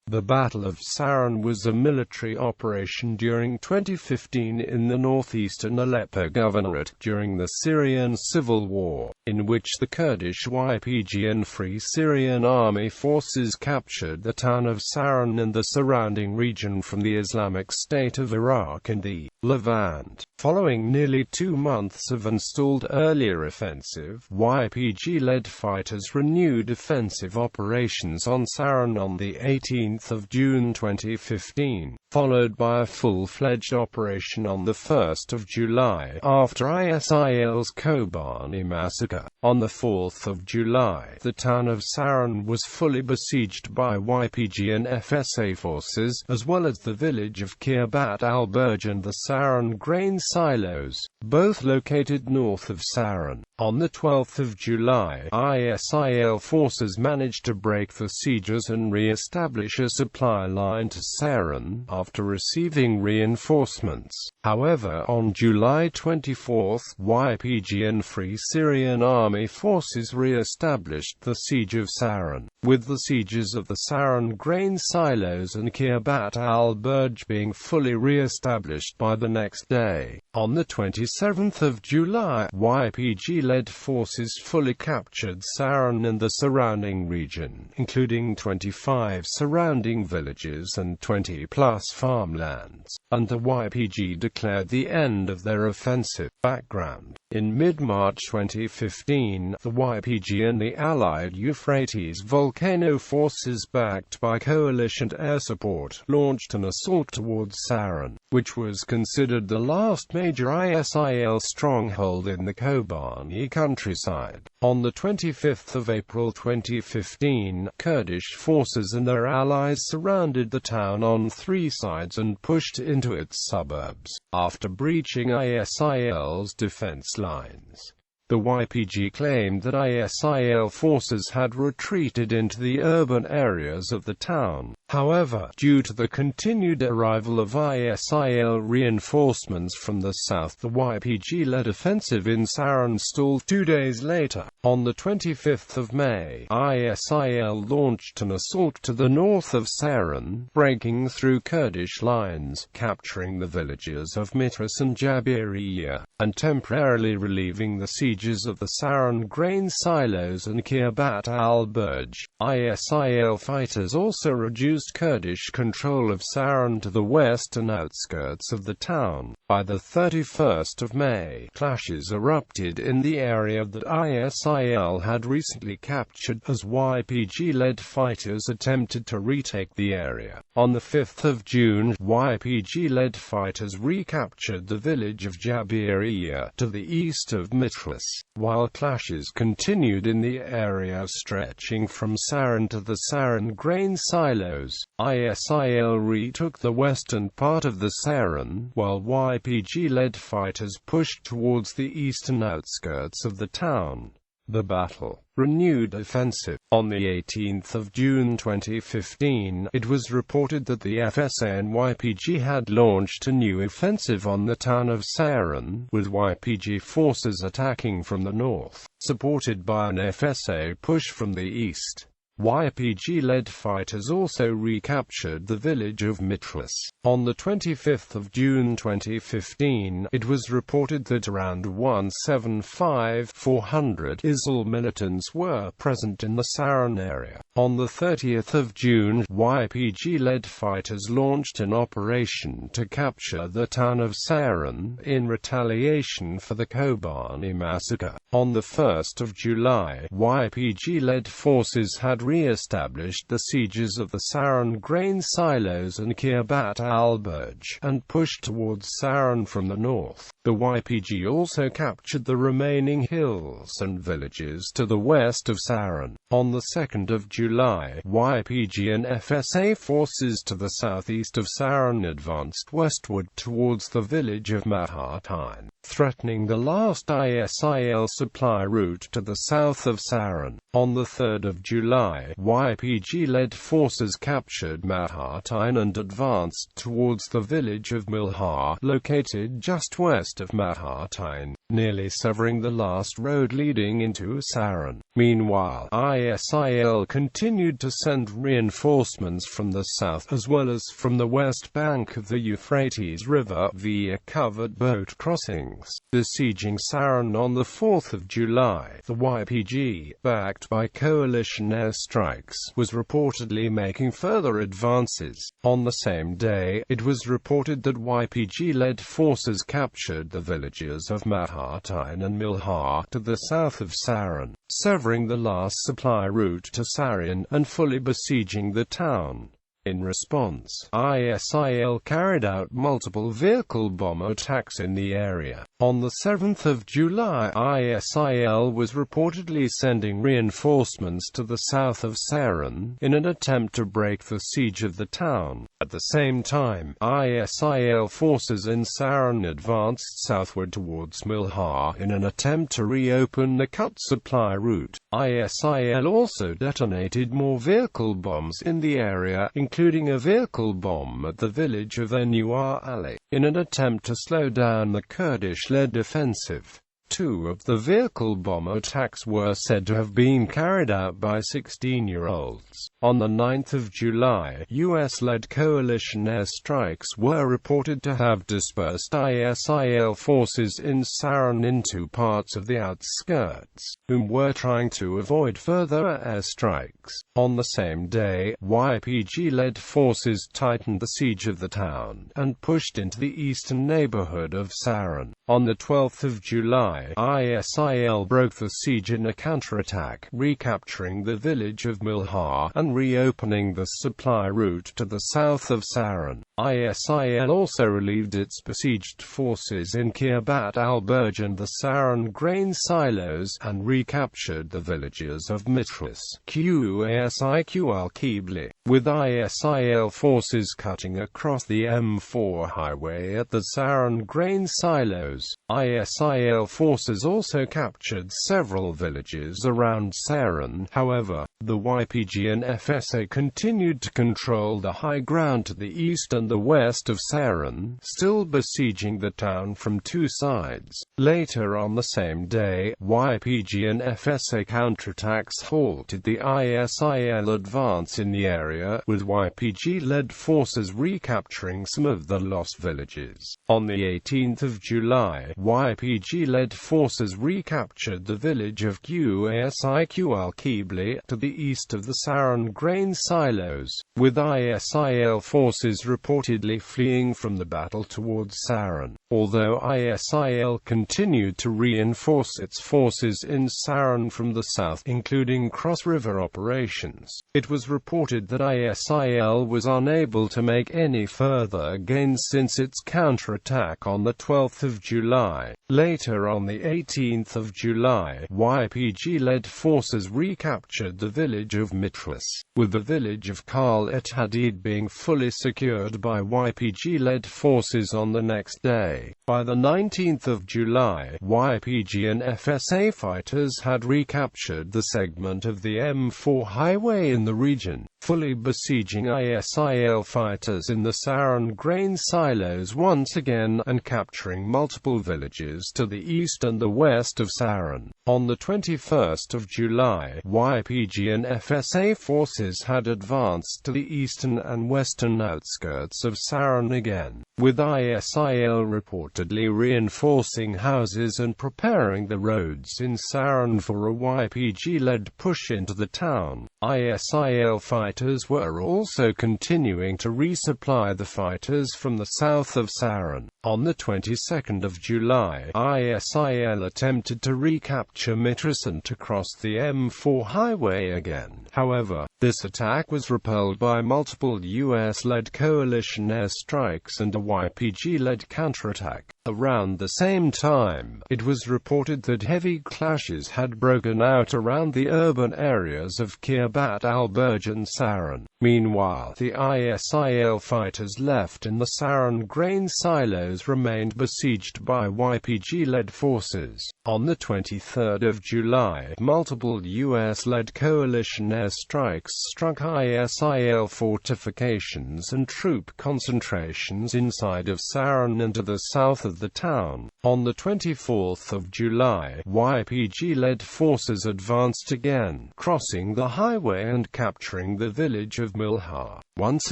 The Battle of Sarrin was a military operation during 2015 in the northeastern Aleppo Governorate, during the Syrian Civil War, in which the Kurdish YPG and Free Syrian Army forces captured the town of Sarrin and the surrounding region from the Islamic State of Iraq and the Levant. Following nearly 2 months of installed earlier offensive, YPG-led fighters renewed offensive operations on Sarrin on the 18th of June 2015, followed by a full-fledged operation on the 1st of July, after ISIL's Kobanî massacre. On the 4th of July, the town of Sarrin was fully besieged by YPG and FSA forces, as well as the village of Khirbat, al-Burj and the Sarrin Grain Silos, both located north of Sarrin. On the 12th of July, ISIL forces managed to break the sieges and re-establish a supply line to Sarrin, after receiving reinforcements. However, on July 24, YPG and Free Syrian Army forces re-established the siege of Sarrin, with the sieges of the Sarrin Grain Silos and Khirbat al-Burj being fully re-established by the next day. On the 27th of July, YPG-led forces fully captured Sarrin and the surrounding region, including 25 surrounding villages and 20-plus farmlands, and the YPG declared the end of their offensive. Background: in mid-March 2015, the YPG and the allied Euphrates volcano forces, backed by coalition air support, launched an assault towards Sarrin, which was considered the last major ISIL stronghold in the Kobanî countryside. On the 25th of April 2015, Kurdish forces and their allies surrounded the town on 3 sides and pushed into its suburbs, after breaching ISIL's defense lines. The YPG claimed that ISIL forces had retreated into the urban areas of the town. However, due to the continued arrival of ISIL reinforcements from the south, the YPG-led offensive in Sarrin stalled 2 days later. On the 25th of May, ISIL launched an assault to the north of Sarrin, breaking through Kurdish lines, capturing the villages of Mitras and Jabiriya, and temporarily relieving the sieges of the Sarrin Grain Silos and Khirbat al-Burj. ISIL fighters also reduced Kurdish control of Sarrin to the western outskirts of the town. By the 31st of May, clashes erupted in the area that ISIL had recently captured, as YPG-led fighters attempted to retake the area. On the 5th of June, YPG-led fighters recaptured the village of Jabiriya, to the east of Mitras, while clashes continued in the area stretching from Sarrin to the Sarrin Grain Silos. ISIL retook the western part of the Sarrin, while YPG-led fighters pushed towards the eastern outskirts of the town. The battle renewed offensive. On the 18th of June 2015, it was reported that the FSA and YPG had launched a new offensive on the town of Sarrin, with YPG forces attacking from the north, supported by an FSA push from the east. YPG-led fighters also recaptured the village of Mitras. On the 25th of June 2015, it was reported that around 175,400 ISIL militants were present in the Sarrin area. On the 30th of June, YPG-led fighters launched an operation to capture the town of Sarrin, in retaliation for the Kobanî massacre. On the 1st of July, YPG-led forces had re-established the sieges of the Sarrin Grain Silos and Khirbat al-Burj, and pushed towards Sarrin from the north. The YPG also captured the remaining hills and villages to the west of Sarrin. On the 2nd of July, YPG and FSA forces to the southeast of Sarrin advanced westward towards the village of Massacre.On, threatening the last ISIL supply route to the south of Sarrin. On the 3rd of July, YPG-led forces captured Massacre.On and advanced towards the village of Milha, located just west of Massacre.On. nearly severing the last road leading into Sarrin. Meanwhile, ISIL continued to send reinforcements from the south as well as from the west bank of the Euphrates River via covered boat crossings, besieging Sarrin on the 4th of July. The YPG, backed by coalition airstrikes, was reportedly making further advances. On the same day, it was reported that YPG-led forces captured the villages of Mahatain and Milha to the south of Sarrin, severing the last supply route to Sarrin, and fully besieging the town. In response, ISIL carried out multiple vehicle bomb attacks in the area. On the 7th of July, ISIL was reportedly sending reinforcements to the south of Sarrin, in an attempt to break the siege of the town. At the same time, ISIL forces in Sarrin advanced southward towards Milha in an attempt to reopen the cut supply route. ISIL also detonated more vehicle bombs in the area, including a vehicle bomb at the village of Enua Ali, in an attempt to slow down the Kurdish-led offensive. Two of the vehicle bomb attacks were said to have been carried out by 16-year-olds. On the 9th of July, US-led coalition airstrikes were reported to have dispersed ISIL forces in Sarrin into parts of the outskirts, whom were trying to avoid further airstrikes. On the same day, YPG-led forces tightened the siege of the town, and pushed into the eastern neighborhood of Sarrin. On the 12th of July, ISIL broke the siege in a counterattack, recapturing the village of Milha, and reopening the supply route to the south of Sarrin. ISIL also relieved its besieged forces in Khirbat, al-Burj and the Sarrin Grain Silos, and recaptured the villages of Mitras, Qasiq al-Qibli, with ISIL forces cutting across the M4 highway at the Sarrin Grain Silos. ISIL forces also captured several villages around Sarrin. However, the YPG and FSA continued to control the high ground to the east and the west of Sarrin, still besieging the town from two sides. Later on the same day, YPG and FSA counterattacks halted the ISIL advance in the area, with YPG-led forces recapturing some of the lost villages. On the 18th of July, YPG-led forces recaptured the village of Qasiq al-Qibli, to the east of the Sarrin Grain Silos, with ISIL forces reportedly fleeing from the battle towards Sarrin. Although ISIL continued to reinforce its forces in Sarrin from the south, including cross-river operations, it was reported that ISIL was unable to make any further gains since its counterattack on the 12th of July. Later on the 18th of July, YPG-led forces recaptured the village of Mitras, with the village of Khal et-Hadid being fully secured by YPG-led forces on the next day. By the 19th of July, YPG and FSA fighters had recaptured the segment of the M4 highway in the region, fully besieging ISIL fighters in the Sarrin Grain Silos once again, and capturing multiple villages to the east and the west of Sarrin. On the 21st of July, YPG and FSA forces had advanced to the eastern and western outskirts of Sarrin again, with ISIL reportedly reinforcing houses and preparing the roads in Sarrin for a YPG-led push into the town. ISIL fighters were also continuing to resupply the fighters from the south of Sarrin. On the 22nd of July, ISIL attempted to recapture Mitras and to cross the M4 highway again. However, this attack was repelled by multiple US-led coalition airstrikes and a YPG-led counterattack. Around the same time, it was reported that heavy clashes had broken out around the urban areas of Khirbat, al-Burj and Sarrin. Meanwhile, the ISIL fighters left in the Sarrin Grain Silos remained besieged by YPG-led forces. On the 23rd of July, multiple US-led coalition airstrikes struck ISIL fortifications and troop concentrations inside of Sarrin and to the south of of the town. On the 24th of July, YPG-led forces advanced again, crossing the highway and capturing the village of Milha, once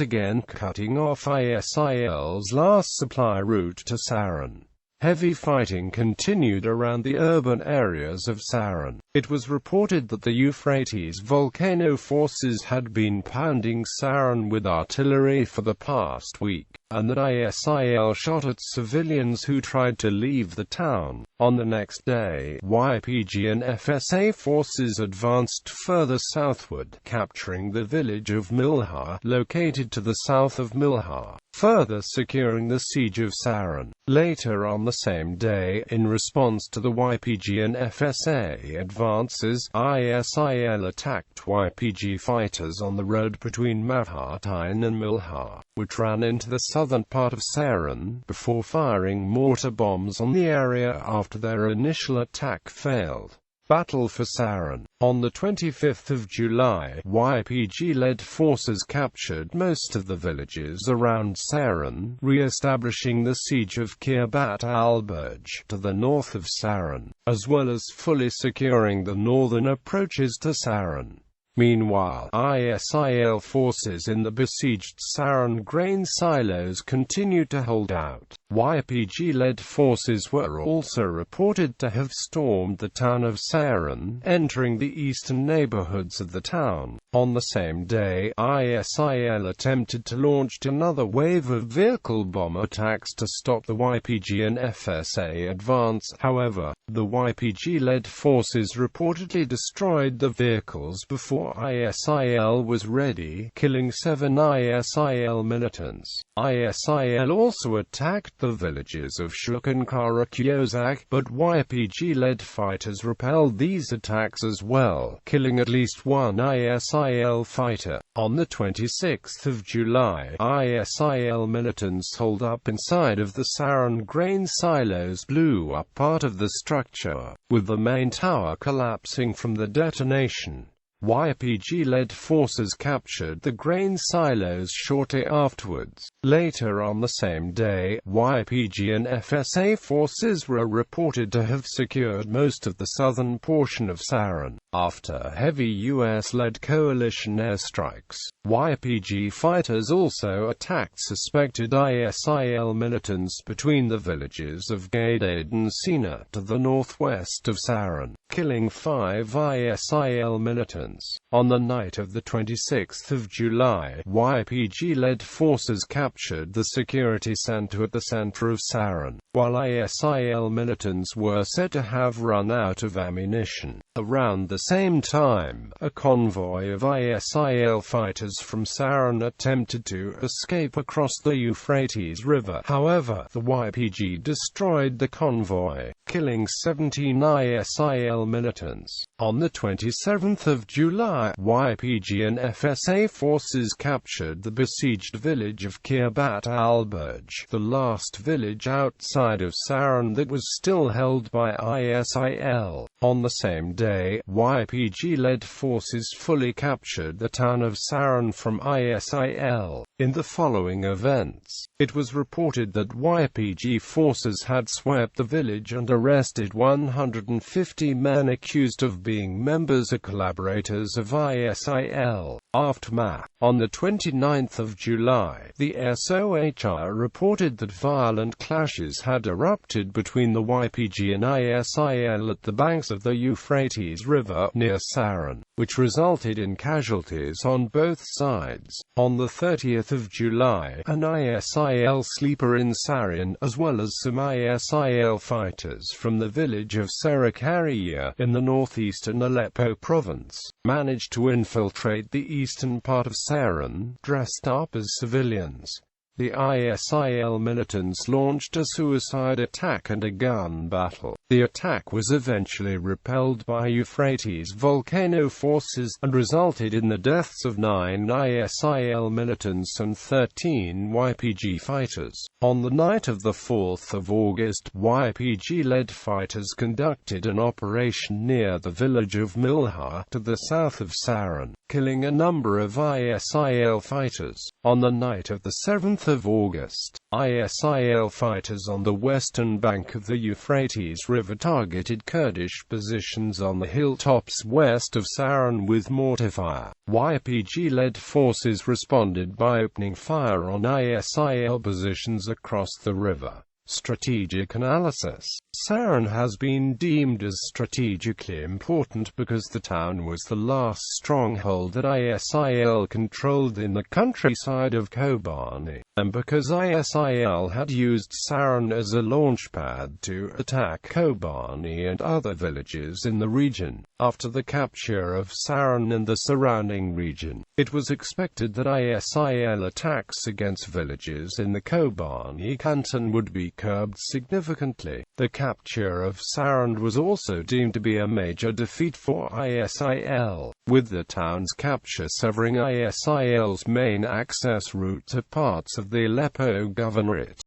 again cutting off ISIL's last supply route to Sarrin. Heavy fighting continued around the urban areas of Sarrin. It was reported that the Euphrates volcano forces had been pounding Sarrin with artillery for the past week, and that ISIL shot at civilians who tried to leave the town. On the next day, YPG and FSA forces advanced further southward, capturing the village of Milha, located to the south of Milha, further securing the siege of Sarrin. Later on the same day, in response to the YPG and FSA advances, ISIL attacked YPG fighters on the road between Mavhatain and Milha, which ran into the southern part of Sarrin, before firing mortar bombs on the area after their initial attack failed. Battle for Sarrin. On the 25th of July, YPG-led forces captured most of the villages around Sarrin, re-establishing the siege of Khirbat al-Burj, to the north of Sarrin, as well as fully securing the northern approaches to Sarrin. Meanwhile, ISIL forces in the besieged Sarrin Grain Silos continued to hold out. YPG-led forces were also reported to have stormed the town of Sarrin, entering the eastern neighborhoods of the town. On the same day, ISIL attempted to launch another wave of vehicle bomb attacks to stop the YPG and FSA advance. However, the YPG-led forces reportedly destroyed the vehicles before ISIL was ready, killing 7 ISIL militants. ISIL also attacked the villages of Shuk and Karakyozak, but YPG-led fighters repelled these attacks as well, killing at least 1 ISIL fighter. On the 26th of July, ISIL militants holed up inside of the Sarrin Grain Silos, blew up part of the structure, with the main tower collapsing from the detonation. YPG-led forces captured the grain silos shortly afterwards. Later on the same day, YPG and FSA forces were reported to have secured most of the southern portion of Sarrin. After heavy US-led coalition airstrikes, YPG fighters also attacked suspected ISIL militants between the villages of Gadad and Sina, to the northwest of Sarrin, killing 5 ISIL militants. On the night of the 26th of July, YPG-led forces captured the security center at the center of Sarrin, while ISIL militants were said to have run out of ammunition. Around the same time, a convoy of ISIL fighters from Sarrin attempted to escape across the Euphrates River. However, the YPG destroyed the convoy, killing 17 ISIL militants. On the 27th of July, YPG and FSA forces captured the besieged village of Khirbat al-Burj, the last village outside of Sarrin that was still held by ISIL. On the same day, YPG-led forces fully captured the town of Sarrin from ISIL. In the following events, it was reported that YPG forces had swept the village and arrested 150 men accused of being members or collaborators of ISIL. Aftermath. On the 29th of July, the SOHR reported that violent clashes had erupted between the YPG and ISIL at the banks of the Euphrates River, near Sarrin, which resulted in casualties on both sides. On the 30th of July, an ISIL sleeper in Sarrin, as well as some ISIL fighters from the village of Sarikariya, in the northeastern Aleppo province, managed to infiltrate the eastern part of Sarrin, dressed up as civilians. The ISIL militants launched a suicide attack and a gun battle. The attack was eventually repelled by Euphrates volcano forces, and resulted in the deaths of 9 ISIL militants and 13 YPG fighters. On the night of the 4th of August, YPG-led fighters conducted an operation near the village of Milha, to the south of Sarrin, killing a number of ISIL fighters. On the night of the 7th of August, ISIL fighters on the western bank of the Euphrates River targeted Kurdish positions on the hilltops west of Sarrin with mortar fire. YPG-led forces responded by opening fire on ISIL positions across the river. Strategic analysis. Sarrin has been deemed as strategically important because the town was the last stronghold that ISIL controlled in the countryside of Kobanî, and because ISIL had used Sarrin as a launchpad to attack Kobanî and other villages in the region. After the capture of Sarrin and the surrounding region, it was expected that ISIL attacks against villages in the Kobanî canton would be curbed significantly. The capture of Sarrin was also deemed to be a major defeat for ISIL, with the town's capture severing ISIL's main access route to parts of the Aleppo Governorate.